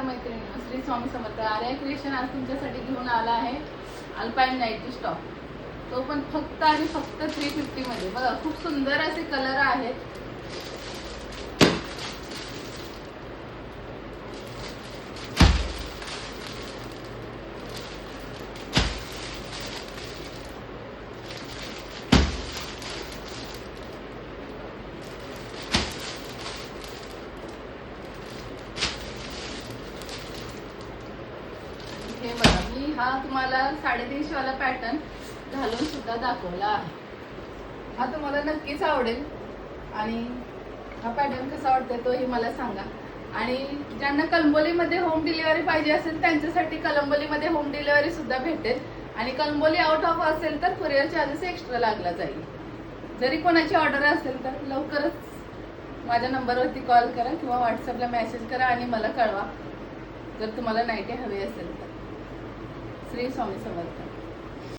नमस्कार मैत्रिणी, श्री स्वामी समर्थ. आर्या क्रिएशन आज तुमच्यासाठी घेऊन आला आहे अल्पाईन नाईटी स्टॉक. तो पण फक्त आणि फक्त 350 मध्ये. बघा खूप सुंदर असे कलर आहेत. हे बघा, मी हा तुम्हाला 350 वाला पॅटर्न घालून सुद्धा दाखवला आहे. हा तुम्हाला नक्कीच आवडेल आणि हा पॅटर्न कसा वाटतोय तोही मला सांगा. आणि ज्यांना कलंबोलीमध्ये होम डिलिव्हरी पाहिजे असेल त्यांच्यासाठी कलंबोलीमध्ये होम डिलिव्हरी सुद्धा भेटेल. आणि कलंबोली आउट ऑफ असेल तर कुरिअर चार्जेस एक्स्ट्रा लागला जाईल. जरी कोणाची ऑर्डर असेल तर लवकरच माझ्या नंबरवरती कॉल करा किंवा व्हॉट्सअपला मेसेज करा आणि मला कळवा जर तुम्हाला नाईटी हवी असेल तर. श्री स्वामी समर्थ.